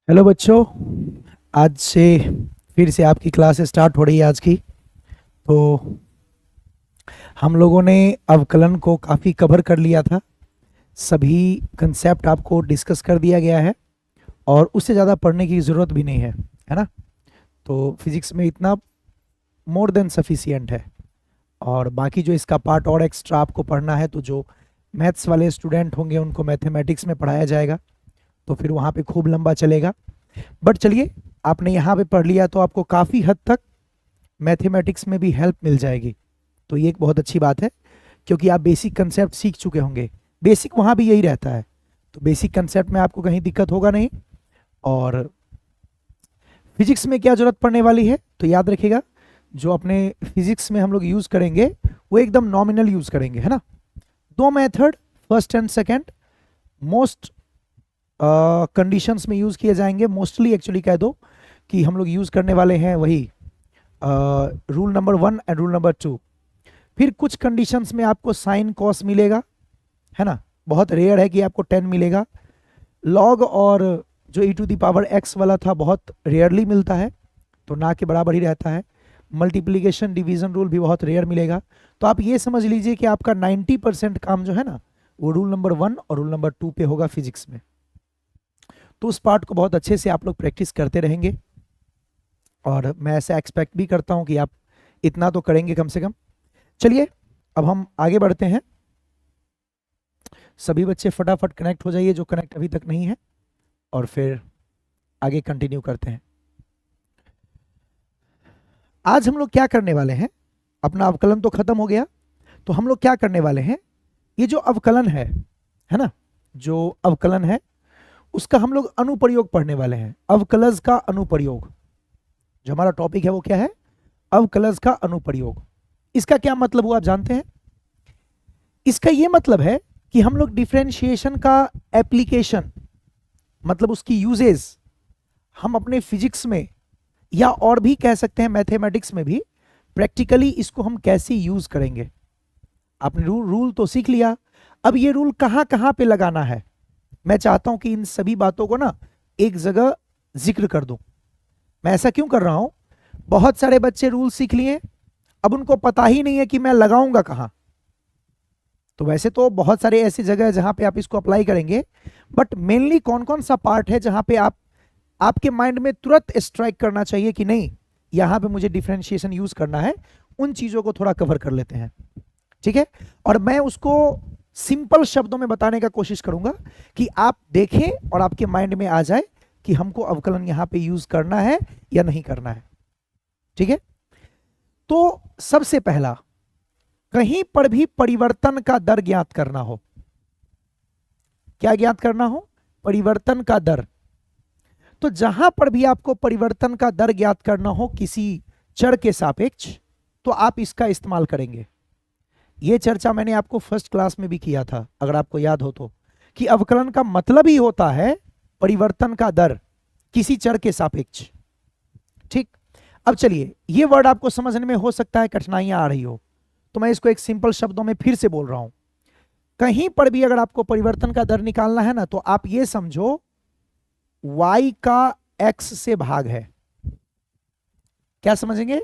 Hello बच्चों। आज से फिर से आपकी क्लास स्टार्ट हो रही है आज की। तो हम लोगों ने अवकलन को काफ़ी कवर कर लिया था। सभी कंसेप्ट आपको डिस्कस कर दिया गया है और उससे ज़्यादा पढ़ने की ज़रूरत भी नहीं है ना। तो फिज़िक्स में इतना मोर देन सफिशियंट है। और बाकी जो इसका पार्ट और एक्स्ट्रा आपको पढ़ना है, तो जो मैथ्स वाले स्टूडेंट होंगे उनको मैथमेटिक्स में पढ़ाया जाएगा, तो फिर वहाँ पे खूब लंबा चलेगा। बट चलिए, आपने यहाँ पे पढ़ लिया तो आपको काफ़ी हद तक मैथमेटिक्स में भी हेल्प मिल जाएगी। तो ये एक बहुत अच्छी बात है, क्योंकि आप बेसिक कंसेप्ट सीख चुके होंगे। बेसिक वहाँ भी यही रहता है, तो बेसिक कंसेप्ट में आपको कहीं दिक्कत होगा नहीं। और फिजिक्स में क्या जरूरत पड़ने वाली है, तो याद रखिएगा, जो अपने फिजिक्स में हम लोग यूज़ करेंगे वो एकदम नॉमिनल यूज़ करेंगे, है ना। दो method, first and second, most conditions में यूज़ किए जाएंगे। मोस्टली एक्चुअली कह दो कि हम लोग यूज़ करने वाले हैं वही rule number 1 and rule number 2। फिर कुछ कंडीशंस में आपको साइन कॉस मिलेगा, है ना। बहुत रेयर है कि आपको 10 मिलेगा। लॉग और जो e to the power x वाला था बहुत रेयरली मिलता है, तो ना के बराबर ही रहता है। मल्टीप्लिकेशन डिवीजन रूल भी बहुत रेयर मिलेगा। तो आप ये समझ लीजिए कि आपका 90% काम जो है ना, वो रूल नंबर 1 और रूल नंबर 2 पे होगा फिजिक्स में। तो उस पार्ट को बहुत अच्छे से आप लोग प्रैक्टिस करते रहेंगे, और मैं ऐसा एक्सपेक्ट भी करता हूं कि आप इतना तो करेंगे कम से कम। चलिए, अब हम आगे बढ़ते हैं। सभी बच्चे फटाफट कनेक्ट हो जाइए जो कनेक्ट अभी तक नहीं है, और फिर आगे कंटिन्यू करते हैं। आज हम लोग क्या करने वाले हैं, अपना अवकलन तो खत्म हो गया, तो हम लोग क्या करने वाले हैं, ये जो अवकलन है ना, जो अवकलन है उसका हम लोग अनुप्रयोग पढ़ने वाले हैं। अवकलज का अनुप्रयोग, जो हमारा टॉपिक है वो क्या है, अवकलज का अनुप्रयोग। इसका क्या मतलब हुआ आप जानते हैं। इसका ये मतलब है कि हम लोग डिफरेंशिएशन का एप्लीकेशन, मतलब उसकी यूजेज, हम अपने फिजिक्स में या और भी कह सकते हैं मैथमेटिक्स में भी प्रैक्टिकली इसको हम कैसे यूज करेंगे। आपने रूल तो सीख लिया, अब ये रूल कहां कहां पे लगाना है, मैं चाहता हूं कि इन सभी बातों को ना एक जगह जिक्र कर दूं। मैं ऐसा क्यों कर रहा हूं, बहुत सारे बच्चे रूल सीख लिए, अब उनको पता ही नहीं है कि मैं लगाऊंगा कहां। तो वैसे तो बहुत सारे ऐसी जगह है जहां पे आप इसको अप्लाई करेंगे, बट मेनली कौन कौन सा पार्ट है जहां पे आपके माइंड में तुरंत स्ट्राइक करना चाहिए कि नहीं, यहां पे मुझे डिफरेंशिएशन यूज करना है, उन चीजों को थोड़ा कवर कर लेते हैं, ठीक है। और मैं उसको सिंपल शब्दों में बताने का कोशिश करूंगा कि आप देखें और आपके माइंड में आ जाए कि हमको अवकलन यहां पे यूज करना है या नहीं करना है, ठीक है। तो सबसे पहला, कहीं पर भी परिवर्तन का दर ज्ञात करना हो, क्या ज्ञात करना हो, परिवर्तन का दर। तो जहां पर भी आपको परिवर्तन का दर ज्ञात करना हो किसी चर के सापेक्ष, तो आप इसका इस्तेमाल करेंगे। यह चर्चा मैंने आपको फर्स्ट क्लास में भी किया था, अगर आपको याद हो तो, कि अवकलन का मतलब ही होता है परिवर्तन का दर किसी चर के सापेक्ष, ठीक। अब चलिए, यह वर्ड आपको समझने में हो सकता है कठिनाइयां आ रही हो, तो मैं इसको एक सिंपल शब्दों में फिर से बोल रहा हूं। कहीं पर भी अगर आपको परिवर्तन का दर निकालना है ना, तो आप ये समझो y का x से भाग है। क्या समझेंगे,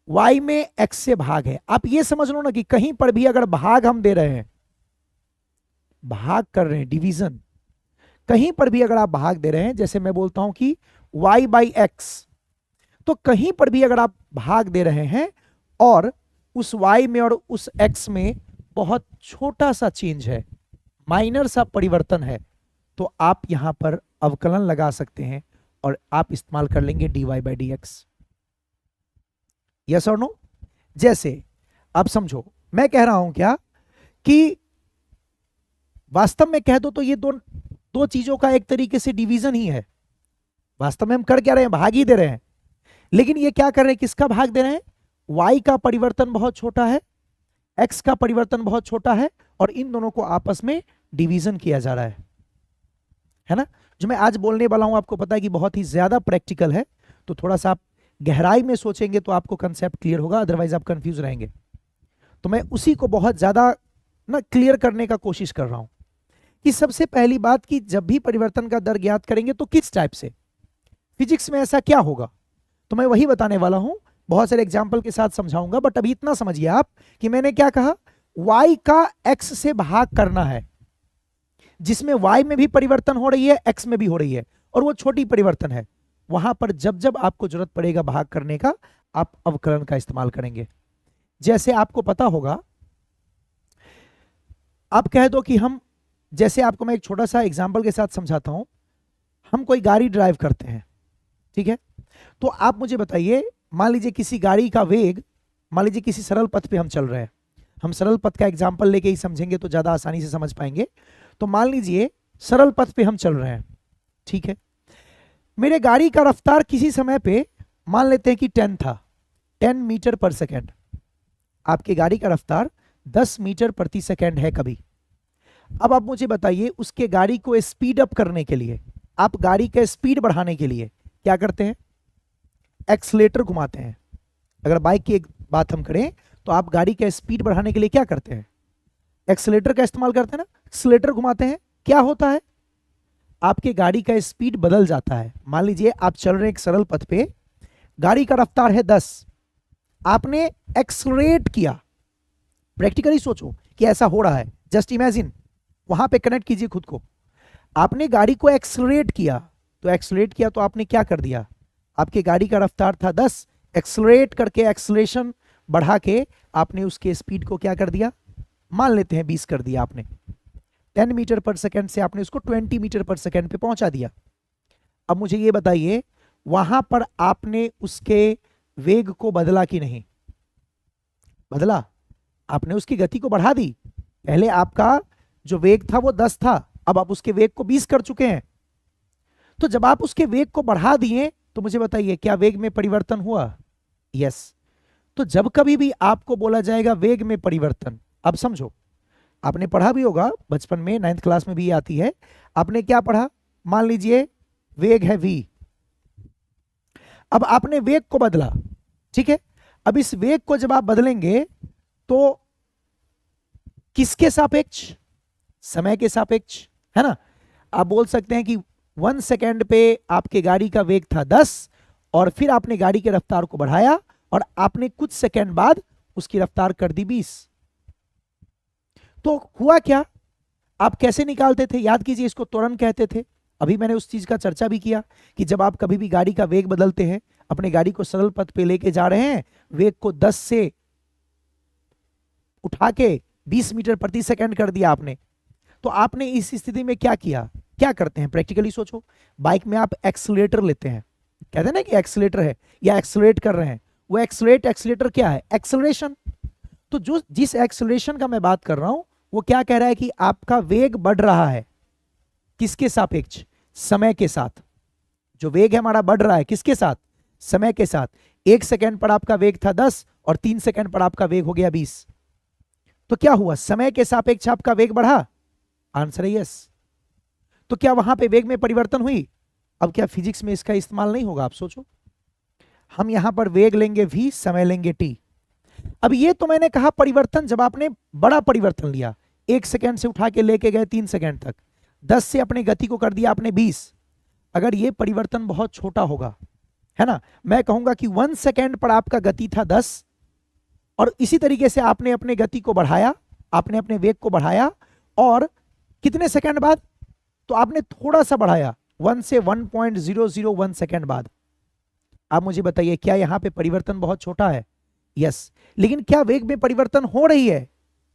y में x से भाग है। आप ये समझ लो ना कि कहीं पर भी अगर भाग हम दे रहे हैं, भाग कर रहे हैं, डिवीजन, कहीं पर भी अगर आप भाग दे रहे हैं, जैसे मैं बोलता हूं कि y बाई एक्स, तो कहीं पर भी अगर आप भाग दे रहे हैं और उस y में और उस x में बहुत छोटा सा चेंज है, माइनर सा परिवर्तन है, तो आप यहां पर अवकलन लगा सकते हैं और आप इस्तेमाल कर लेंगे dy by D x. Yes और नो। जैसे आप समझो, मैं कह रहा हूं क्या कि वास्तव में कह दो तो ये दो चीजों का एक तरीके से डिवीजन ही है। वास्तव में हम कर क्या रहे हैं, भाग ही दे रहे हैं, लेकिन ये क्या कर रहे हैं, किसका भाग दे रहे हैं, y का परिवर्तन बहुत छोटा है, x का परिवर्तन बहुत छोटा है, और इन दोनों को आपस में डिवीजन किया जा रहा है ना। जो मैं आज बोलने वाला हूं आपको पता है कि बहुत ही ज्यादा प्रैक्टिकल है, तो थोड़ा सा आप गहराई में सोचेंगे तो आपको कंसेप्ट क्लियर होगा, अदरवाइज आप कंफ्यूज रहेंगे। तो मैं उसी को बहुत ज्यादा ना क्लियर करने का कोशिश कर रहा हूं कि सबसे पहली बात कि जब भी परिवर्तन का दर ज्ञात करेंगे तो किस टाइप से, फिजिक्स में ऐसा क्या होगा, तो मैं वही बताने वाला हूं, बहुत सारे एग्जाम्पल के साथ समझाऊंगा। बट अभी इतना समझिए आप कि मैंने क्या कहा, y का x से भाग करना है, जिसमें y में भी परिवर्तन हो रही है, x में भी हो रही है, और वो छोटी परिवर्तन है। वहां पर जब जब आपको जरूरत पड़ेगा भाग करने का, आप अवकलन का इस्तेमाल करेंगे। जैसे आपको पता होगा, आप कह दो कि हम, जैसे आपको मैं एक छोटा सा एग्जाम्पल के साथ समझाता हूं, हम कोई गाड़ी ड्राइव करते हैं, ठीक है, तो आप मुझे बताइए, मान लीजिए किसी गाड़ी का वेग, मान लीजिए किसी सरल पथ पे हम चल रहे हैं, हम सरल पथ का एग्जाम्पल लेके ही समझेंगे तो ज्यादा आसानी से समझ पाएंगे। तो मान लीजिए सरल पथ पे हम चल रहे हैं, ठीक है, मेरे गाड़ी का रफ्तार किसी समय पे मान लेते हैं कि 10 था, 10 मीटर पर सेकेंड। आपकी गाड़ी का रफ्तार 10 मीटर प्रति सेकेंड है कभी। अब आप मुझे बताइए, उसके गाड़ी को स्पीड अप करने के लिए, आप गाड़ी का स्पीड बढ़ाने के लिए क्या करते हैं, एक्सलेटर घुमाते हैं। अगर बाइक की एक बात हम करें तो आप गाड़ी का स्पीड बढ़ाने के लिए क्या करते हैं, एक्सलेटर का इस्तेमाल करते हैं ना, एक्सलेटर घुमाते हैं। क्या होता है, आपके गाड़ी का स्पीड बदल जाता है। मान लीजिए आप चल रहे हैं एक सरल पथ पे, गाड़ी का रफ्तार है 10, आपने एक्सलरेट किया। प्रैक्टिकली सोचो कि ऐसा हो रहा है, जस्ट इमेजिन, वहां पे कनेक्ट कीजिए खुद को। आपने गाड़ी को एक्सलरेट किया, तो एक्सलरेट किया तो आपने क्या कर दिया, आपके गाड़ी का रफ्तार था 10, एक्सलरेट करके, एक्सलेशन बढ़ा के आपने उसके स्पीड को क्या कर दिया, मान लेते हैं 20 कर दिया आपने। 10 मीटर पर सेकेंड से आपने उसको 20 मीटर पर सेकेंड पे पहुंचा दिया। अब मुझे ये बताइए, वहां पर आपने उसके वेग को बदला कि नहीं, बदला, आपने उसकी गति को बढ़ा दी। पहले आपका जो वेग था वो 10 था, अब आप उसके वेग को 20 कर चुके हैं। तो जब आप उसके वेग को बढ़ा दिए तो मुझे बताइए क्या वेग में परिवर्तन हुआ, यस। तो जब कभी भी आपको बोला जाएगा वेग में परिवर्तन, अब समझो, आपने पढ़ा भी होगा बचपन में, 9th क्लास में भी आती है, आपने क्या पढ़ा, मान लीजिए वेग है v, अब आपने वेग को बदला, ठीक है। अब इस वेग को जब आप बदलेंगे तो किसके सापेक्ष, समय के सापेक्ष, है ना। आप बोल सकते हैं कि 1 सेकेंड पे आपके गाड़ी का वेग था 10 और फिर आपने गाड़ी के रफ्तार को बढ़ाया और आपने कुछ सेकेंड बाद उसकी रफ्तार कर दी 20। तो हुआ क्या, आप कैसे निकालते थे, याद कीजिए, इसको त्वरण कहते थे। अभी मैंने उस चीज का चर्चा भी किया कि जब आप कभी भी गाड़ी का वेग बदलते हैं, अपने गाड़ी को सरल पथ पे लेके जा रहे हैं, वेग को 10 से उठा के 20 मीटर प्रति सेकंड कर दिया आपने, तो आपने इस स्थिति में क्या किया, क्या करते हैं, प्रैक्टिकली सोचो। बाइक में आप एक्सीलरेटर लेते हैं, कहते हैं ना कि एक्सीलरेटर है या एक्सीलरेट कर रहे हैं, वो एक्सीलरेटर क्या है, एक्सीलरेशन। तो जो जिस एक्सीलरेशन का मैं बात कर रहा हूं वो क्या कह रहा है कि आपका वेग बढ़ रहा है, किसके सापेक्ष, समय के साथ। जो वेग है हमारा बढ़ रहा है किसके साथ, समय के साथ। 1 सेकेंड पर आपका वेग था 10 और 3 सेकेंड पर आपका वेग हो गया 20। तो क्या हुआ, समय के सापेक्ष आपका वेग बढ़ा, आंसर है यस। तो क्या वहां पे वेग में परिवर्तन हुई। अब क्या फिजिक्स में इसका इस्तेमाल नहीं होगा, आप सोचो। हम यहां पर वेग लेंगे v, समय लेंगे t। अब ये तो मैंने कहा परिवर्तन, जब आपने बड़ा परिवर्तन लिया, 1 सेकेंड से उठा के लेके गए 3 सेकेंड तक, 10 से अपनी गति को कर दिया आपने 20। अगर ये परिवर्तन बहुत छोटा होगा, है ना, मैं कहूंगा कि 1 सेकेंड पर आपका गति था 10 और इसी तरीके से आपने अपने गति को बढ़ाया, आपने अपने वेग को बढ़ाया और कितने सेकेंड बाद, तो आपने थोड़ा सा बढ़ाया 1 से 1.001 सेकेंड बाद। आप मुझे बताइए क्या यहां पे परिवर्तन बहुत छोटा है, यस। लेकिन क्या वेग में परिवर्तन हो रही है,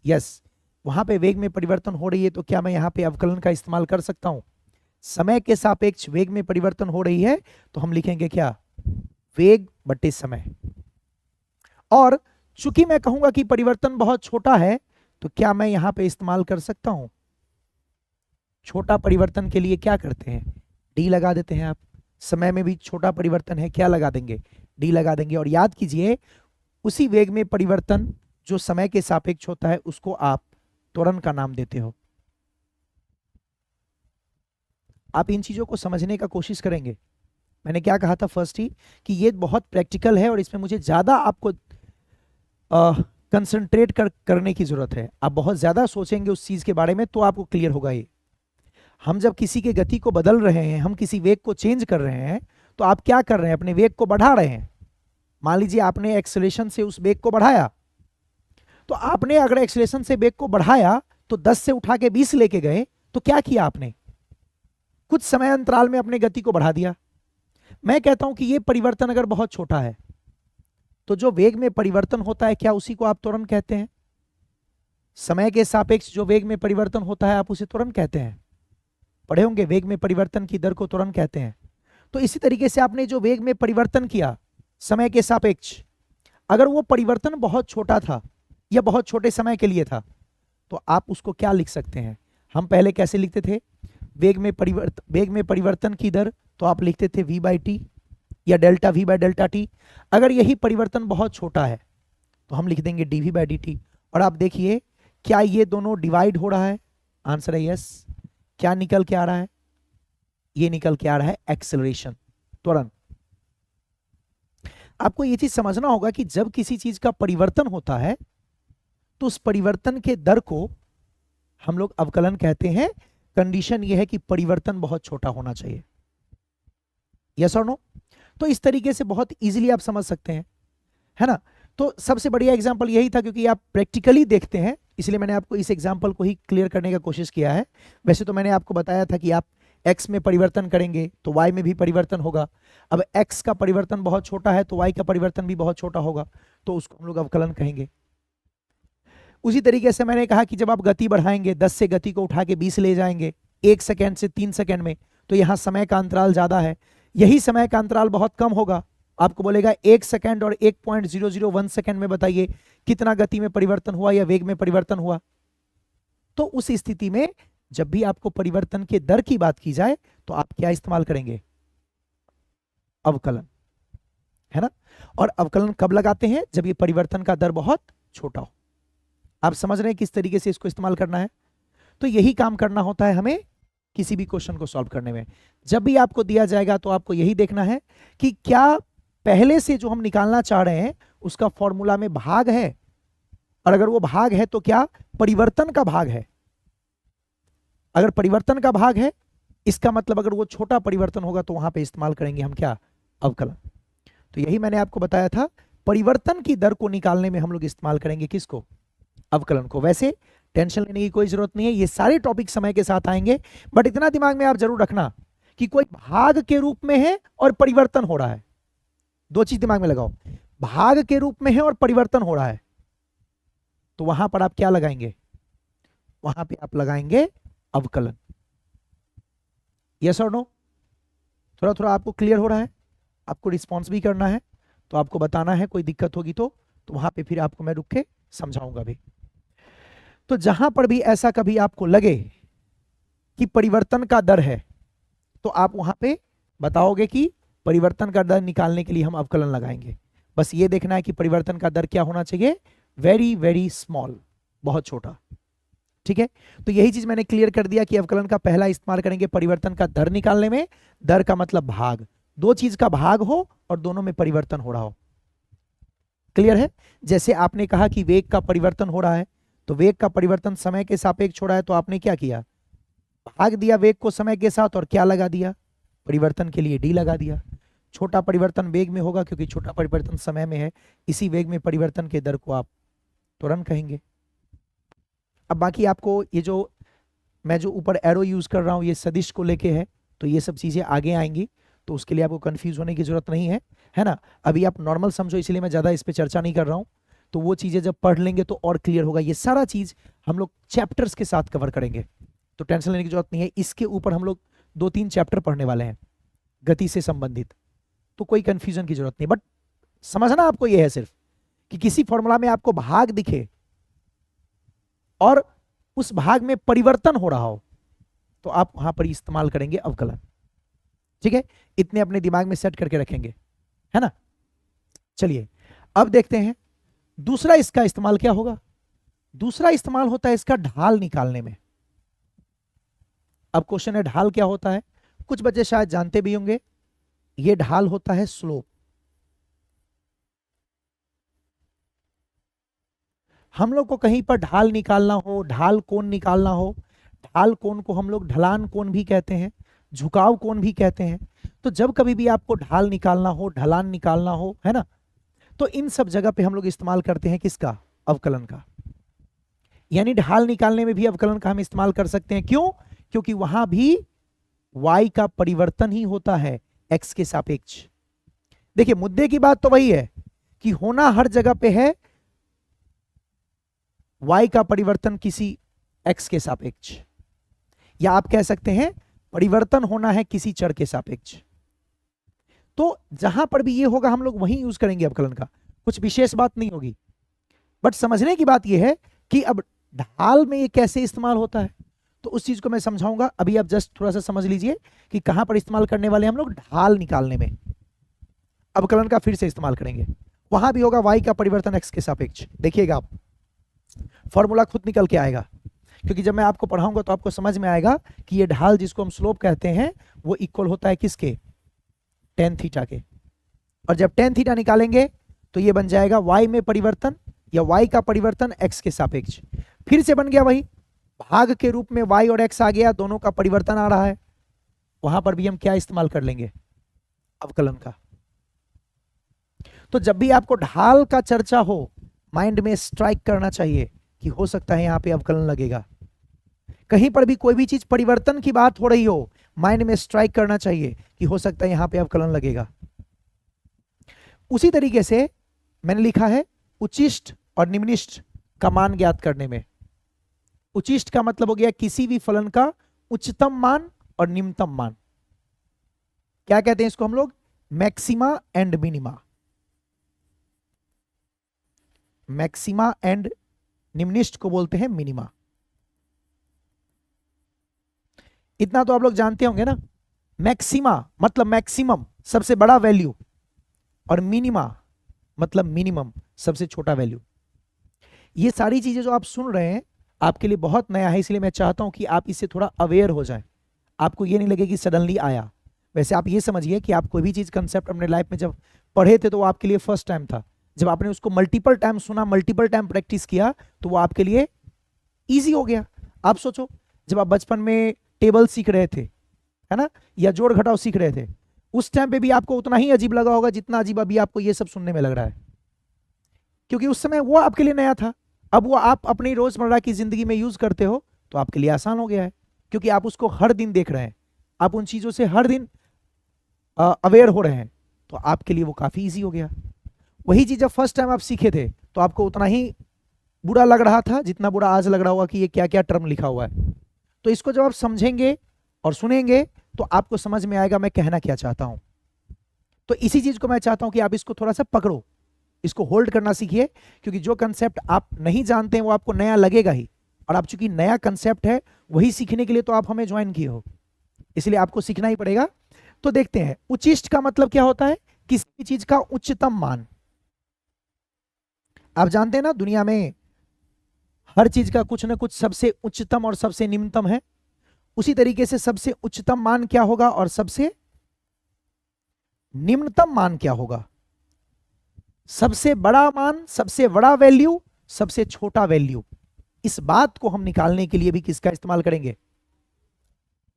यस। वहां पे वेग में परिवर्तन हो रही है, तो क्या मैं यहां पे अवकलन का इस्तेमाल कर सकता हूं। समय के सापेक्ष वेग में परिवर्तन हो रही है तो हम लिखेंगे क्या, वेग बटे समय। और चूंकि मैं कहूंगा कि परिवर्तन बहुत छोटा है तो क्या मैं यहां पे इस्तेमाल कर सकता हूं, छोटा परिवर्तन के लिए क्या करते हैं, डी लगा देते हैं आप। समय में भी छोटा परिवर्तन है, क्या लगा देंगे, डी लगा देंगे। और याद कीजिए उसी वेग में परिवर्तन जो समय के सापेक्ष होता है उसको आप त्वरण का नाम देते हो। आप इन चीजों को समझने का कोशिश करेंगे। मैंने क्या कहा था फर्स्ट ही कि ये बहुत प्रैक्टिकल है और इसमें मुझे ज्यादा आपको कंसंट्रेट करने की जरूरत है। आप बहुत ज्यादा सोचेंगे उस चीज के बारे में तो आपको क्लियर होगा ये। हम जब किसी के गति को बदल रहे हैं, हम किसी वेग को चेंज कर रहे हैं, तो आप क्या कर रहे हैं, अपने वेग को बढ़ा रहे हैं। मान लीजिए आपने एक्सेलरेशन से उस वेग को बढ़ाया, तो आपने अगर एक्सेलरेशन से वेग को बढ़ाया तो 10 से उठा के 20 लेके गए, तो क्या किया आपने, कुछ समय अंतराल में अपने गति को बढ़ा दिया। मैं कहता हूं कि यह परिवर्तन अगर बहुत छोटा है तो जो वेग में परिवर्तन होता है क्या उसी को आप त्वरण कहते हैं? समय के सापेक्ष जो वेग में परिवर्तन होता है आप उसे त्वरण कहते हैं। पढ़े होंगे, वेग में परिवर्तन की दर को त्वरण कहते हैं। तो इसी तरीके से आपने जो वेग में परिवर्तन किया समय के सापेक्ष, अगर वो परिवर्तन बहुत छोटा था या बहुत छोटे समय के लिए था, तो आप उसको क्या लिख सकते हैं? हम पहले कैसे लिखते थे? वेग में परिवर्तन की दर तो आप लिखते थे v/t या डेल्टा v/Δt। अगर यही परिवर्तन बहुत छोटा है तो हम लिख देंगे dv/dt। और आप देखिए क्या ये दोनों डिवाइड हो रहा है? आंसर है यस। क्या निकल के आ रहा है? ये निकल के आ रहा है एक्सेलरेशन, त्वरण। आपको ये चीज समझना होगा कि जब किसी चीज का परिवर्तन होता है तो उस परिवर्तन के दर को हम लोग अवकलन कहते हैं। कंडीशन यह है कि परिवर्तन बहुत छोटा होना चाहिए। यस और नो? तो इस तरीके से बहुत इजीली आप समझ सकते हैं, है ना। तो सबसे बढ़िया एग्जांपल यही था, क्योंकि आप प्रैक्टिकली देखते हैं, इसलिए मैंने आपको इस एग्जांपल को ही क्लियर करने का कोशिश किया है। वैसे तो मैंने आपको बताया था कि आप x में परिवर्तन करेंगे तो y में भी परिवर्तन होगा। अब x का परिवर्तन बहुत छोटा है तो y का परिवर्तन भी बहुत छोटा होगा, तो उसको हम लोग अवकलन कहेंगे। उसी तरीके से मैंने कहा कि जब आप गति बढ़ाएंगे, 10 से गति को उठा के 20 ले जाएंगे 1 सेकेंड से 3 सेकेंड में, तो यहाँ समय का अंतराल ज्यादा है। यही समय का अंतराल बहुत कम होगा, आपको बोलेगा 1 सेकेंड और 1.001 सेकेंड में बताइए कितना गति में परिवर्तन हुआ या वेग में परिवर्तन हुआ। तो उस स्थिति में जब भी आपको परिवर्तन के दर की बात की जाए तो आप क्या इस्तेमाल करेंगे? अवकलन, है ना। और अवकलन कब लगाते हैं? जब ये परिवर्तन का दर बहुत छोटा हो। आप समझ रहे हैं किस तरीके से इसको इस्तेमाल करना है? तो यही काम करना होता है हमें किसी भी क्वेश्चन को सॉल्व करने में। जब भी आपको दिया जाएगा तो आपको यही देखना है कि क्या पहले से जो हम निकालना चाह रहे हैं उसका फॉर्मूला में भाग है, और अगर वो भाग है तो क्या परिवर्तन का भाग है। अगर परिवर्तन का भाग है, इसका मतलब अगर वो छोटा परिवर्तन होगा तो वहां पे इस्तेमाल करेंगे हम क्या? अवकलन। तो यही मैंने आपको बताया था, परिवर्तन की दर को निकालने में हम लोग इस्तेमाल करेंगे किसको? अवकलन को। वैसे टेंशन लेने की कोई जरूरत नहीं है, ये सारे टॉपिक समय के साथ आएंगे, बट इतना दिमाग में आप जरूर रखना कि कोई भाग के रूप में है और परिवर्तन हो रहा है। दो चीज दिमाग में लगाओ, भाग के रूप में है और परिवर्तन हो रहा है, तो वहां पर आप क्या लगाएंगे? वहां पे आप लगाएंगे अवकलन। यस और नो? थोड़ा थोड़ा आपको क्लियर हो रहा है? आपको रिस्पॉन्स भी करना है, तो आपको बताना है, कोई दिक्कत होगी तो वहां पे फिर आपको मैं रुक के समझाऊंगा भी। तो जहां पर भी ऐसा कभी आपको लगे कि परिवर्तन का दर है, तो आप वहां पे बताओगे कि परिवर्तन का दर निकालने के लिए हम अवकलन लगाएंगे। बस ये देखना है कि परिवर्तन का दर क्या होना चाहिए? वेरी वेरी स्मॉल, बहुत छोटा। ठीक है, तो यही चीज मैंने क्लियर कर दिया कि अवकलन का पहला इस्तेमाल करेंगे परिवर्तन का दर निकालने में। दर का मतलब भाग, दो चीज का भाग हो और दोनों में परिवर्तन हो रहा हो। क्लियर है? जैसे आपने कहा कि वेग का परिवर्तन हो रहा है, तो वेग का परिवर्तन समय के सापेक्ष हो रहा है, तो आपने क्या किया? भाग दिया वेग को समय के साथ और क्या लगा दिया? परिवर्तन के लिए डी लगा दिया। छोटा परिवर्तन वेग में होगा क्योंकि छोटा परिवर्तन समय में है, इसी वेग में परिवर्तन के दर को आप त्वरण कहेंगे। अब बाकी आपको ये जो मैं जो ऊपर एरो यूज कर रहा हूं ये सदिश को लेके है, तो ये सब चीजें आगे आएंगी, तो उसके लिए आपको कंफ्यूज होने की जरूरत नहीं है ना। अभी आप नॉर्मल समझो, इसलिए मैं ज्यादा इस पे चर्चा नहीं कर रहा हूं। तो वो चीजें जब पढ़ लेंगे तो और क्लियर होगा। ये सारा चीज हम लोग चैप्टर्स के साथ कवर करेंगे, तो टेंशन लेने की जरूरत नहीं है। इसके ऊपर हम लोग 2-3 चैप्टर पढ़ने वाले हैं गति से संबंधित, तो कोई कंफ्यूजन की जरूरत नहीं। बट समझना आपको यह है सिर्फ कि किसी फॉर्मूला में आपको भाग दिखे और उस भाग में परिवर्तन हो रहा हो, तो आप वहां पर इस्तेमाल करेंगे अवकलन। ठीक है, इतने अपने दिमाग में सेट करके रखेंगे, है ना। चलिए अब देखते हैं दूसरा इसका इस्तेमाल क्या होगा। दूसरा इस्तेमाल होता है इसका ढाल निकालने में। अब क्वेश्चन है ढाल क्या होता है? कुछ बच्चे शायद जानते भी होंगे, ये ढाल होता है स्लोप। हम लोग को कहीं पर ढाल निकालना हो, ढाल कोण निकालना हो, ढाल कोण को हम लोग ढलान कोण भी कहते हैं, झुकाव कोण भी कहते हैं। तो जब कभी भी आपको ढाल निकालना हो, ढलान निकालना हो, है ना, तो इन सब जगह पे हम लोग इस्तेमाल करते हैं किसका? अवकलन का। यानी ढाल निकालने में भी अवकलन का हम इस्तेमाल कर सकते हैं। क्यों? क्योंकि वहां भी y का परिवर्तन ही होता है x के सापेक्ष। देखिए मुद्दे की बात तो वही है कि होना हर जगह पे है y का परिवर्तन किसी x के सापेक्ष, या आप कह सकते हैं परिवर्तन होना है किसी चर के सापेक्ष। तो जहां पर भी ये होगा हम लोग वहीं यूज करेंगे अवकलन का, कुछ विशेष बात नहीं होगी। बट समझने की बात यह है कि अब ढाल में ये कैसे इस्तेमाल होता है, तो उस चीज को मैं समझाऊंगा। अभी आप जस्ट थोड़ा सा समझ लीजिए कि कहां पर इस्तेमाल करने वाले हम लोग ढाल निकालने में अवकलन का फिर से इस्तेमाल करेंगे। वहां भी होगा y का परिवर्तन x के सापेक्ष। देखिएगा आप फॉर्मूला खुद निकल के आएगा, क्योंकि जब मैं आपको पढ़ाऊंगा तो आपको समझ में आएगा कि ये ढाल जिसको हम स्लोप कहते हैं वो इक्वल होता है किसके? tan थीटा के। और जब tan थीटा निकालेंगे तो ये बन जाएगा y में परिवर्तन या y का परिवर्तन x के सापेक्ष। फिर से बन गया वही भाग के रूप में y और x आ गया, दोनों का परिवर्तन आ रहा है। वहां पर भी हम क्या इस्तेमाल कर लेंगे? अवकलन का। तो जब भी आपको ढाल का चर्चा हो माइंड में स्ट्राइक करना चाहिए कि हो सकता है यहां पे अवकलन लगेगा। कहीं पर भी कोई भी चीज परिवर्तन की बात हो रही हो माइंड में स्ट्राइक करना चाहिए कि हो सकता है यहां पे अवकलन लगेगा। उसी तरीके से मैंने लिखा है उचिष्ट और निम्निष्ट का मान ज्ञात करने में। उचिष्ट का मतलब हो गया किसी भी फलन का उच्चतम मान और निम्नतम मान। क्या कहते हैं इसको हम लोग? Maxima and minima. Maxima and निम्निष्ट को बोलते हैं मिनिमा। इतना तो आप लोग जानते होंगे ना। मैक्सिमा मतलब मैक्सिमम, सबसे बड़ा वैल्यू, और मिनिमा मतलब मिनिमम, सबसे छोटा वैल्यू। ये सारी चीजें जो आप सुन रहे हैं आपके लिए बहुत नया है, इसलिए मैं चाहता हूं कि आप इससे थोड़ा अवेयर हो जाएं। आपको ये नहीं लगे कि सडनली आया। वैसे आप ये समझिए कि आप कोई भी चीज कंसेप्ट अपने लाइफ में जब पढ़े थे तो वो आपके लिए फर्स्ट टाइम था। जब आपने उसको मल्टीपल टाइम सुना, मल्टीपल टाइम प्रैक्टिस किया, तो वो आपके लिए इजी हो गया। आप सोचो जब आप बचपन में टेबल सीख रहे थे, है ना, या जोड़ घटाव सीख रहे थे, उस टाइम पे भी आपको उतना ही अजीब लगा होगा जितना अजीब अभी आपको ये सब सुनने में लग रहा है, क्योंकि उस समय वो आपके लिए नया था। अब वो आप अपनी रोजमर्रा की जिंदगी में यूज करते हो तो आपके लिए आसान हो गया है, क्योंकि आप उसको हर दिन देख रहे हैं, आप उन चीजों से हर दिन अवेयर हो रहे हैं, तो आपके लिए वो काफी इजी हो गया। वही चीज जब फर्स्ट टाइम आप सीखे थे तो आपको उतना ही बुरा लग रहा था जितना बुरा आज लग रहा होगा कि ये क्या क्या टर्म लिखा हुआ है। तो इसको जब आप समझेंगे और सुनेंगे तो आपको समझ में आएगा मैं कहना क्या चाहता हूं। तो इसी चीज को मैं चाहता हूं कि आप इसको थोड़ा सा पकड़ो, इसको होल्ड करना सीखिए, क्योंकि जो कंसेप्ट आप नहीं जानते हैं वो आपको नया लगेगा ही, और आप चूंकि नया कंसेप्ट है वही सीखने के लिए तो आप हमें ज्वाइन किए हो, इसलिए आपको सीखना ही पड़ेगा। तो देखते हैं उचिष्ट का मतलब क्या होता है? किसी भी चीज का उच्चतम मान। आप जानते हैं ना दुनिया में हर चीज का कुछ ना कुछ सबसे उच्चतम और सबसे निम्नतम है। उसी तरीके से सबसे उच्चतम मान क्या होगा और सबसे निम्नतम मान क्या होगा? सबसे बड़ा मान, सबसे बड़ा वैल्यू, सबसे छोटा वैल्यू। इस बात को हम निकालने के लिए भी किसका इस्तेमाल करेंगे?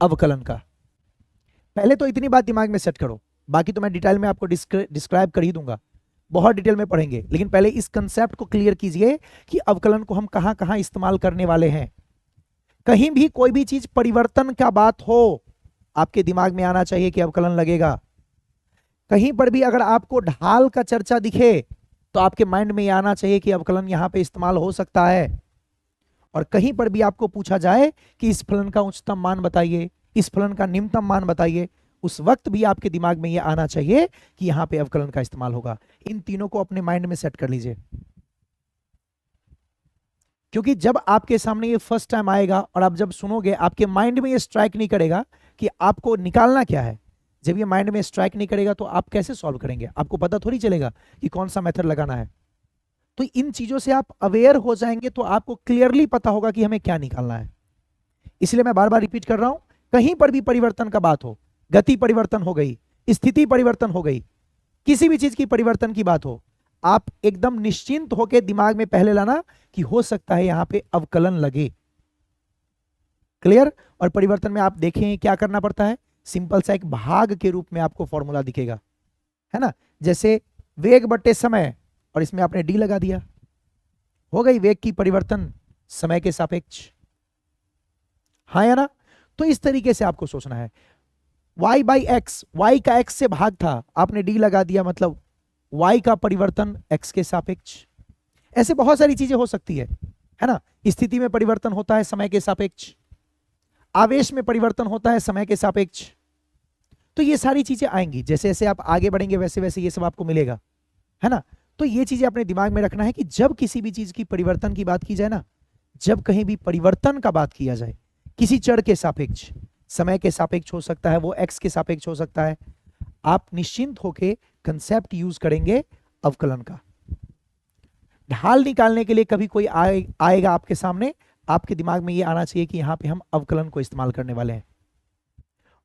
अवकलन का। पहले तो इतनी बात दिमाग में सेट करो, बाकी तो मैं डिटेल में आपको डिस्क्राइब कर ही दूंगा, बहुत डिटेल में पढ़ेंगे, लेकिन पहले इस कंसेप्ट को क्लियर कीजिए कि अवकलन को हम कहां कहां इस्तेमाल करने वाले हैं। कहीं भी कोई भी चीज परिवर्तन का बात हो आपके दिमाग में आना चाहिए कि अवकलन लगेगा। कहीं पर भी अगर आपको ढाल का चर्चा दिखे तो आपके माइंड में यह आना चाहिए कि अवकलन यहां पे इस्तेमाल हो सकता है। और कहीं पर भी आपको पूछा जाए कि इस फलन का उच्चतम मान बताइए, इस फलन का निम्नतम मान बताइए, उस वक्त भी आपके दिमाग में यह आना चाहिए कि यहां पे अवकलन का इस्तेमाल होगा। इन तीनों को अपने माइंड में सेट कर लीजिए, क्योंकि जब आपके सामने ये फर्स्ट टाइम आएगा और आप जब सुनोगे आपके माइंड में ये स्ट्राइक नहीं करेगा कि आपको निकालना क्या है। जब ये माइंड में स्ट्राइक नहीं करेगा तो आप कैसे सॉल्व करेंगे? आपको पता थोड़ी चलेगा कि कौन सा मेथड लगाना है। तो इन चीजों से आप अवेयर हो जाएंगे तो आपको क्लियरली पता होगा कि हमें क्या निकालना है। इसलिए मैं बार बार रिपीट कर रहा हूं, कहीं पर भी परिवर्तन का बात हो, गति परिवर्तन हो गई, स्थिति परिवर्तन हो गई, किसी भी चीज की परिवर्तन की बात हो, आप एकदम निश्चिंत होकर दिमाग में पहले लाना कि हो सकता है यहां पे अवकलन लगे। क्लियर? और परिवर्तन में आप देखें क्या करना पड़ता है, सिंपल सा एक भाग के रूप में आपको फॉर्मूला दिखेगा, है ना। जैसे वेग बटे समय, और इसमें आपने डी लगा दिया, हो गई वेग की परिवर्तन समय के सापेक्ष, हाँ या ना। तो इस तरीके से आपको सोचना है। y बाई एक्स, वाई का x से भाग था, आपने डी लगा दिया, मतलब y का परिवर्तन x के सापेक्ष। ऐसे बहुत सारी चीजें हो सकती है ना। स्थिति में परिवर्तन होता है समय के सापेक्ष, आवेश में परिवर्तन होता है समय के सापेक्ष। तो ये सारी चीजें आएंगी, जैसे जैसे आप आगे बढ़ेंगे वैसे वैसे ये सब आपको मिलेगा, है ना। तो ये चीजें अपने दिमाग में रखना है कि जब किसी भी चीज की परिवर्तन की बात की जाए ना, जब कहीं भी परिवर्तन का बात किया जाए, किसी चर के सापेक्ष, समय के सापेक्ष हो सकता है, वो एक्स के सापेक्ष हो सकता है, आप निश्चिंत होके कंसेप्ट यूज करेंगे अवकलन का। ढाल निकालने के लिए कभी कोई आएगा आपके सामने, आपके दिमाग में ये आना चाहिए कि यहां पे हम अवकलन को इस्तेमाल करने वाले हैं।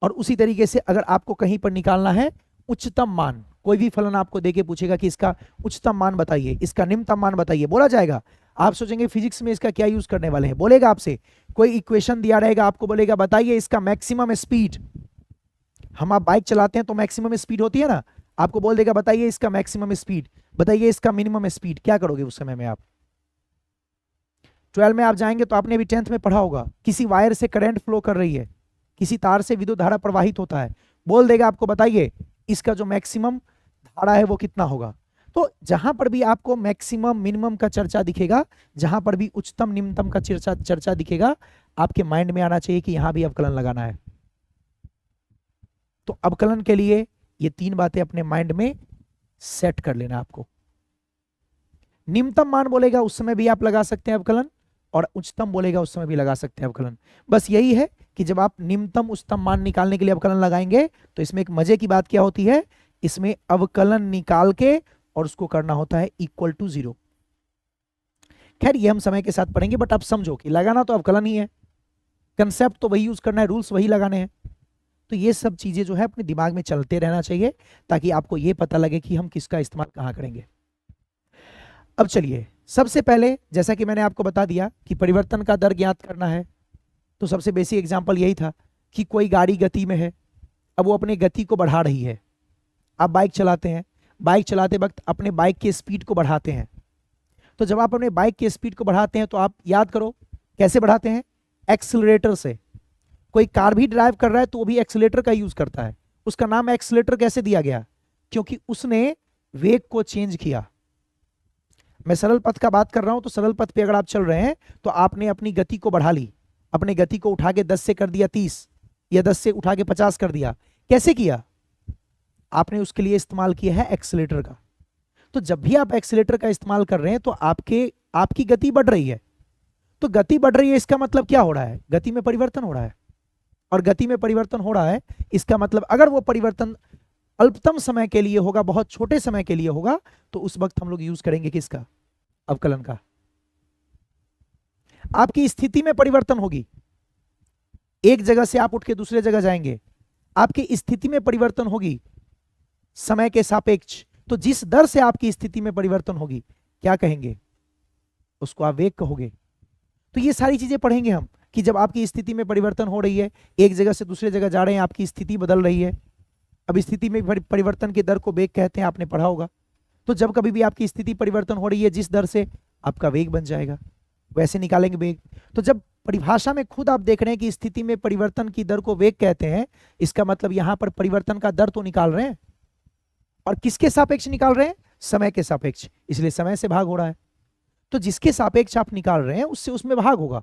और उसी तरीके से अगर आपको कहीं पर निकालना है उच्चतम मान, कोई भी फलन आपको देके पूछेगा कि इसका उच्चतम मान बताइए, इसका निम्नतम मान बताइए, बोला जाएगा। आप सोचेंगे फिजिक्स में इसका क्या यूज करने वाले हैं, बोलेगा आपसे कोई इक्वेशन दिया रहेगा, आपको बोलेगा बताइए इसका मैक्सिमम स्पीड। हम आप बाइक चलाते हैं तो मैक्सिमम स्पीड होती है ना, आपको बोल देगा बताइए इसका मैक्सिमम स्पीड, बताइए इसका मिनिमम स्पीड। क्या करोगे उस समय में आप? 12 में आप जाएंगे तो आपने भी 10th में पढ़ा होगा, किसी वायर से करंट फ्लो कर रही है, किसी तार से विद्युत धारा प्रवाहित होता है, बोल देगा आपको बताइए इसका जो मैक्सिमम धारा है वो कितना होगा। तो जहां पर भी आपको मैक्सिमम मिनिमम का चर्चा दिखेगा, जहां पर भी उच्चतम निम्नतम का चर्चा दिखेगा, आपके माइंड में आना चाहिए कि यहां भी अवकलन लगाना है। तो अवकलन के लिए ये 3 बातें अपने माइंड में सेट कर लेना आपको। निम्नतम मान बोलेगा उस समय भी आप लगा सकते हैं अवकलन, और उच्चतम बोलेगा उस समय भी लगा सकते हैं अवकलन। बस यही है कि जब आप निम्नतम उच्चतम मान निकालने के लिए अवकलन लगाएंगे तो इसमें एक मजे की बात क्या होती है, इसमें अवकलन निकाल के और उसको करना होता है इक्वल टू 0। खैर ये हम समय के साथ पढ़ेंगे, बट आप समझो कि लगाना तो अवकलन ही है, कंसेप्ट तो वही यूज करना है, रूल्स वही लगाने हैं। तो ये सब चीजें जो है अपने दिमाग में चलते रहना चाहिए, ताकि आपको ये पता लगे कि हम किसका इस्तेमाल कहां करेंगे। अब चलिए, सबसे पहले जैसा कि मैंने आपको बता दिया कि परिवर्तन का दर ज्ञात करना है, तो सबसे बेसिक एग्जांपल यही था कि कोई गाड़ी गति में है, अब वो अपनी गति को बढ़ा रही है। आप बाइक चलाते हैं, बाइक चलाते वक्त अपने बाइक की स्पीड को बढ़ाते हैं। तो जब आप अपने बाइक की स्पीड को बढ़ाते हैं तो आप याद करो कैसे बढ़ाते हैं, एक्सीलरेटर से। कोई कार भी ड्राइव कर रहा है तो वो भी एक्सीलरेटर का यूज करता है। उसका नाम एक्सीलरेटर कैसे दिया गया? क्योंकि उसने वेग को चेंज किया। मैं सरल पथ का बात कर रहा हूं, तो सरल पथ पे अगर आप चल रहे हैं तो आपने अपनी गति को बढ़ा ली, अपने गति को उठा के 10 से कर दिया 30, या 10 से उठा के 50 कर दिया। कैसे किया? आपने उसके लिए इस्तेमाल किया है एक्सीलरेटर का। तो जब भी आप एक्सीलरेटर का इस्तेमाल कर रहे हैं तो आपकी गति बढ़ रही है। तो गति बढ़ रही है, इसका मतलब क्या हो रहा है? गति में परिवर्तन हो रहा है। और गति में परिवर्तन हो रहा है, इसका मतलब अगर वो परिवर्तन अल्पतम समय के लिए होगा, बहुत छोटे समय के लिए होगा, तो उस वक्त हम लोग यूज करेंगे किसका? अवकलन का। आपकी स्थिति में परिवर्तन होगी, एक जगह से आप उठ के दूसरे जगह जाएंगे, आपकी स्थिति में परिवर्तन होगी समय के सापेक्ष। तो जिस दर से आपकी स्थिति में परिवर्तन होगी, क्या कहेंगे? उसको आप वेग कहोगे। तो ये सारी चीजें पढ़ेंगे हम कि जब आपकी स्थिति में परिवर्तन हो रही है, एक जगह से दूसरे जगह जा रहे हैं, आपकी स्थिति बदल रही है। अब स्थिति में परिवर्तन की दर को वेग कहते हैं, आपने पढ़ा होगा। तो जब कभी भी आपकी स्थिति परिवर्तन हो रही है, जिस दर से, आपका वेग बन जाएगा, वैसे निकालेंगे वेग। तो जब परिभाषा में खुद आप देख रहे हैं कि स्थिति में परिवर्तन की दर को वेग कहते हैं, इसका मतलब यहां पर परिवर्तन का दर तो निकाल रहे हैं, और किसके सापेक्ष निकाल रहे हैं? समय के सापेक्ष, इसलिए समय से भाग हो रहा है। तो जिसके सापेक्ष आप निकाल रहे हैं उससे उसमें भाग होगा,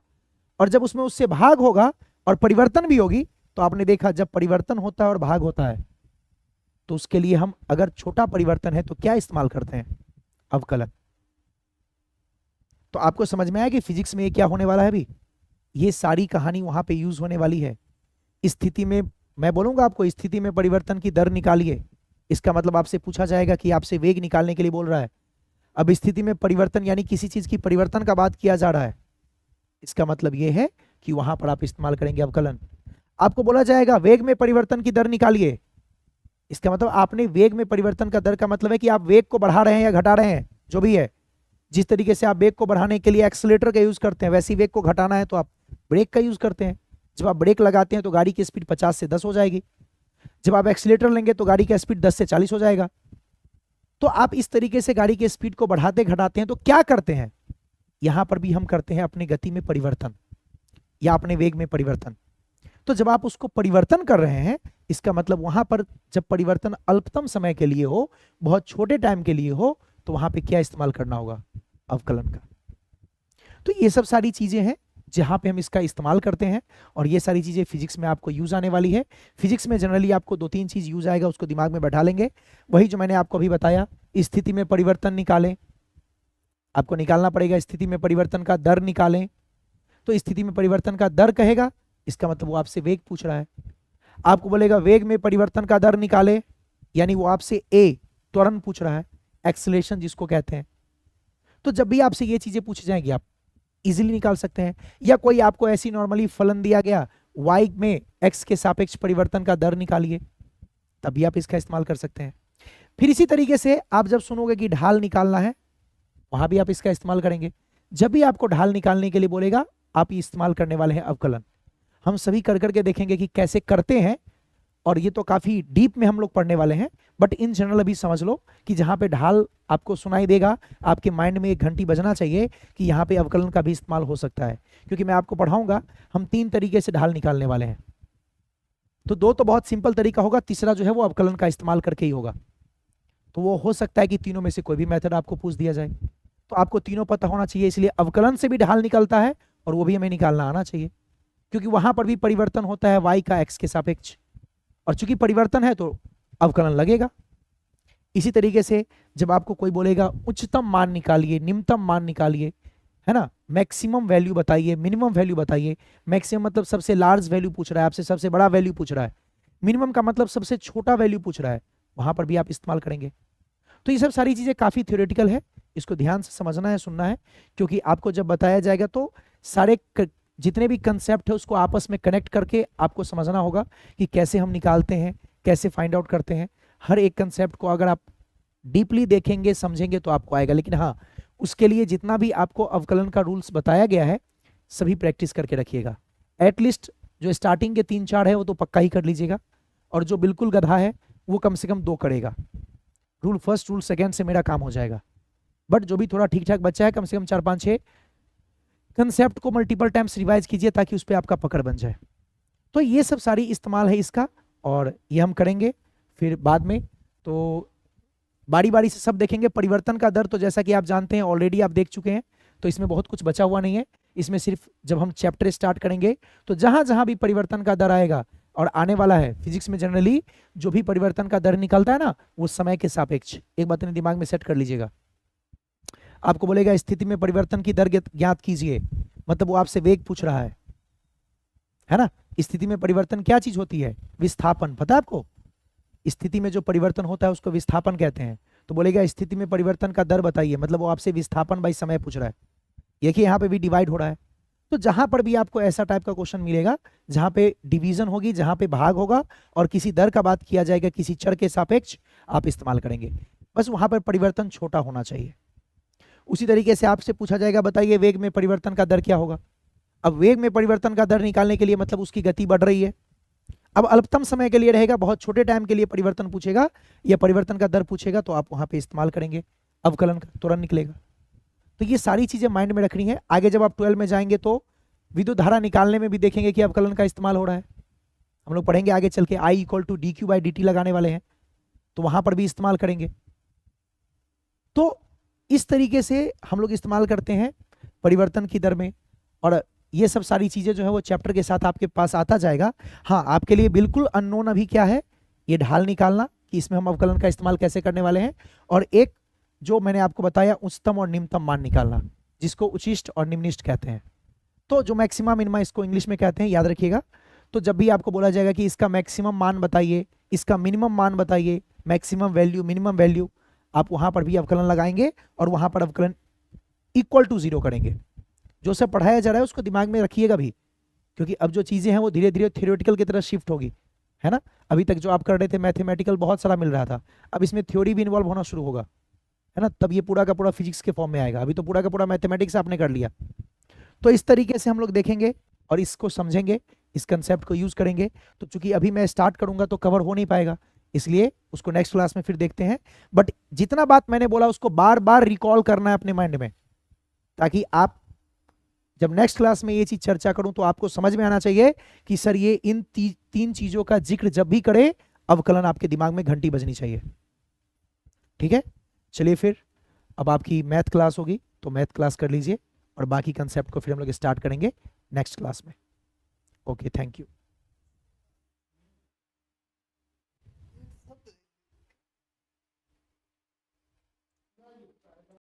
और जब उसमें उससे भाग होगा और परिवर्तन भी होगी, तो आपने देखा जब परिवर्तन होता है और भाग होता है तो उसके लिए हम अगर छोटा परिवर्तन है तो क्या इस्तेमाल करते हैं? अवकलन। तो आपको समझ में आया कि फिजिक्स में ये क्या होने वाला है। अभी ये सारी कहानी वहां पे यूज होने वाली है। स्थिति में मैं बोलूंगा आपको, स्थिति में परिवर्तन की दर निकालिए, इसका मतलब आपसे पूछा जाएगा कि आपसे वेग निकालने के लिए बोल रहा है। अब स्थिति में परिवर्तन यानी किसी चीज की परिवर्तन का बात किया जा रहा है, इसका मतलब यह है कि वहां पर आप इस्तेमाल करेंगे अवकलन। आपको बोला जाएगा वेग में परिवर्तन की दर निकालिए, इसका मतलब आपने वेग में परिवर्तन का दर का मतलब है कि आप वेग को बढ़ा रहे हैं या घटा रहे हैं, जो भी है। जिस तरीके से आप वेग को बढ़ाने के लिए एक्सीलरेटर का यूज करते हैं, वैसे ही वेग को घटाना है तो आप ब्रेक का यूज करते हैं। जब आप ब्रेक लगाते हैं तो गाड़ी की स्पीड 50 से 10 हो जाएगी, जब आप एक्सीलेटर लेंगे तो गाड़ी का स्पीड 10 से 40 हो जाएगा। तो आप इस तरीके से गाड़ी के स्पीड को बढ़ाते घटाते हैं। तो क्या करते हैं, यहां पर भी हम करते हैं अपनी गति में परिवर्तन या अपने वेग में परिवर्तन। तो जब आप उसको परिवर्तन कर रहे हैं, इसका मतलब वहां पर जब परिवर्तन अल्पतम समय के लिए हो, बहुत छोटे टाइम के लिए हो, तो वहां पे क्या इस्तेमाल करना होगा, अवकलन का। तो ये सब सारी चीजें हैं जहां पे हम इसका इस्तेमाल करते हैं, और ये सारी चीजें फिजिक्स में आपको यूज आने वाली है। फिजिक्स में जनरली आपको 2-3 चीज यूज आएगा, उसको दिमाग में बैठा लेंगे। वही जो मैंने आपको अभी बताया, स्थिति में परिवर्तन निकालें, आपको निकालना पड़ेगा स्थिति में परिवर्तन का दर निकालें। तो स्थिति में परिवर्तन का दर कहेगा, इसका मतलब वो आपसे वेग पूछ रहा है। आपको बोलेगा वेग में परिवर्तन का दर निकाले, यानी वो आपसे ए त्वरण पूछ रहा है, एक्सेलरेशन जिसको कहते हैं। तो जब भी आपसे ये चीजें पूछी जाएंगी आप इजीली निकाल सकते हैं। या कोई आपको ऐसी नॉर्मली फलन दिया गया, y में x के सापेक्ष परिवर्तन का दर निकालिए, तभी आप इसका इस्तेमाल कर सकते हैं। फिर इसी तरीके से आप जब सुनोगे कि ढाल निकालना है, वहां भी आप इसका इस्तेमाल करेंगे। जब भी आपको ढाल निकालने के लिए बोलेगा, आप ये इस्तेमाल करने वाले हैं अवकलन। हम सभी कर करके देखेंगे कि कैसे करते हैं, और ये तो काफी डीप में हम लोग पढ़ने वाले हैं, बट इन जनरल अभी समझ लो कि जहां पे ढाल आपको सुनाई देगा, आपके माइंड में एक घंटी बजना चाहिए कि यहाँ पे अवकलन का भी इस्तेमाल हो सकता है। क्योंकि मैं आपको पढ़ाऊंगा, हम 3 तरीके से ढाल निकालने वाले हैं। तो 2 तो बहुत सिंपल तरीका होगा, तीसरा जो है वो अवकलन का इस्तेमाल करके ही होगा। तो वो हो सकता है कि तीनों में से कोई भी मेथड आपको पूछ दिया जाए, तो आपको तीनों पता होना चाहिए। इसलिए अवकलन से भी ढाल निकलता है, और वो भी हमें निकालना आना चाहिए, क्योंकि वहां पर भी परिवर्तन होता है y का x के सापेक्ष, और चूंकि परिवर्तन है तो अवकलन लगेगा। इसी तरीके से जब आपको कोई बोलेगा उच्चतम मान निकालिए, निम्नतम मान निकालिए, है ना, मैक्सिमम वैल्यू बताइए, मिनिमम वैल्यू बताइए। मैक्सिमम मतलब सबसे लार्ज वैल्यू पूछ रहा है आपसे, सबसे बड़ा वैल्यू पूछ रहा है। मिनिमम का मतलब सबसे छोटा वैल्यू पूछ रहा है, वहां पर भी आप इस्तेमाल करेंगे। तो ये सब सारी चीजें काफी थ्योरेटिकल है, इसको ध्यान से समझना है, सुनना है, क्योंकि आपको जब बताया जाएगा तो सारे जितने भी कंसेप्ट है उसको आपस में कनेक्ट करके आपको समझना होगा कि कैसे हम निकालते हैं, कैसे फाइंड आउट करते हैं। हर एक कंसेप्ट को अगर आप डीपली देखेंगे, समझेंगे तो आपको आएगा। लेकिन हाँ, उसके लिए जितना भी आपको अवकलन का रूल्स बताया गया है, सभी प्रैक्टिस करके रखिएगा। एटलीस्ट जो स्टार्टिंग के 3-4 है वो तो पक्का ही कर लीजिएगा, और जो बिल्कुल गधा है वो कम से कम 2 करेगा। रूल फर्स्ट, रूल सेकेंड से मेरा काम हो जाएगा। बट जो भी थोड़ा ठीक ठाक बच्चा है, कम से कम 4-5-6 कंसेप्ट को मल्टीपल टाइम्स रिवाइज कीजिए, ताकि उस पर आपका पकड़ बन जाए। तो ये सब सारी इस्तेमाल है इसका, और ये हम करेंगे फिर बाद में। तो बारी बारी से सब देखेंगे। परिवर्तन का दर तो जैसा कि आप जानते हैं, ऑलरेडी आप देख चुके हैं, तो इसमें बहुत कुछ बचा हुआ नहीं है। इसमें सिर्फ जब हम चैप्टर स्टार्ट करेंगे तो जहां जहां भी परिवर्तन का दर आएगा, और आने वाला है फिजिक्स में जनरली जो भी परिवर्तन का दर निकलता है ना, वो समय के सापेक्ष, एक बात अपने दिमाग में सेट कर लीजिएगा। आपको बोलेगा स्थिति में परिवर्तन की दर ज्ञात कीजिए, मतलब वो आपसे वेग पूछ रहा है ना। स्थिति में परिवर्तन क्या चीज होती है, विस्थापन, पता है आपको। स्थिति में जो परिवर्तन होता है उसको विस्थापन कहते हैं। तो बोलेगा स्थिति में परिवर्तन का दर बताइए, मतलब वो आपसे विस्थापन बाई समय पूछ रहा है। देखिए यहाँ पे भी डिवाइड हो रहा है। तो जहां पर भी आपको ऐसा टाइप का क्वेश्चन मिलेगा जहां पे डिवीजन होगी, जहां पे भाग होगा और किसी दर का बात किया जाएगा, किसी चर के सापेक्ष, आप इस्तेमाल करेंगे। बस वहां पर परिवर्तन छोटा होना चाहिए। उसी तरीके से आपसे पूछा जाएगा बताइए वेग में परिवर्तन का दर क्या होगा। अब वेग में परिवर्तन का दर निकालने के लिए मतलब उसकी गति बढ़ रही है। अब अल्पतम समय के लिए रहेगा, बहुत छोटे टाइम के लिए परिवर्तन पूछेगा या परिवर्तन का दर पूछेगा, तो आप वहां पे इस्तेमाल करेंगे अवकलन का, तुरंत निकलेगा। तो ये सारी चीजें माइंड में रखनी है। आगे जब आप 12 में जाएंगे तो विद्युत धारा निकालने में भी देखेंगे कि अवकलन का इस्तेमाल हो रहा है। हम लोग पढ़ेंगे आगे चल के I = dq/dt लगाने वाले हैं, तो वहां पर भी इस्तेमाल करेंगे। तो इस तरीके से हम लोग इस्तेमाल करते हैं परिवर्तन की दर में, और ये सब सारी चीजें जो है वो चैप्टर के साथ आपके पास आता जाएगा। हाँ, आपके लिए बिल्कुल अननोन अभी क्या है, ये ढाल निकालना, कि इसमें हम अवकलन का इस्तेमाल कैसे करने वाले हैं, और एक जो मैंने आपको बताया उच्चतम और निम्नतम मान निकालना, जिसको उचिष्ट और निम्निष्ट कहते हैं। तो जो मैक्सिमा मिनिमा इसको इंग्लिश में कहते हैं, याद रखिएगा। तो जब भी आपको बोला जाएगा कि इसका मैक्सिमम मान बताइए, इसका मिनिमम मान बताइए, मैक्सिमम वैल्यू, मिनिमम वैल्यू, आप वहां पर भी अवकलन लगाएंगे और वहां पर अवकलन = 0 करेंगे। जो सब पढ़ाया जा रहा है उसको दिमाग में रखिएगा भी, क्योंकि अब जो चीजें हैं वो धीरे धीरे थ्योरेटिकल की तरफ शिफ्ट होगी, है ना। अभी तक जो आप कर रहे थे मैथमेटिकल बहुत सारा मिल रहा था, अब इसमें थ्योरी भी इन्वॉल्व होना शुरू होगा, है ना। तब ये पूरा का पूरा फिजिक्स के फॉर्म में आएगा। अभी तो पूरा का पूरा मैथमेटिक्स आपने कर लिया। तो इस तरीके से हम लोग देखेंगे और इसको समझेंगे, इस कंसेप्ट को यूज करेंगे। तो चूंकि अभी मैं स्टार्ट करूंगा तो कवर हो नहीं पाएगा, इसलिए उसको नेक्स्ट क्लास में फिर देखते हैं। बट जितना बात मैंने बोला उसको बार बार रिकॉल करना है अपने माइंड में, ताकि आप जब नेक्स्ट क्लास में ये चीज चर्चा करूं तो आपको समझ में आना चाहिए कि सर ये इन तीन चीजों का जिक्र जब भी करे अवकलन आपके दिमाग में घंटी बजनी चाहिए। ठीक है, चलिए फिर अब आपकी मैथ क्लास होगी तो मैथ क्लास कर लीजिए और बाकी कंसेप्ट को फिर हम लोग स्टार्ट करेंगे नेक्स्ट क्लास में। Okay, thank you.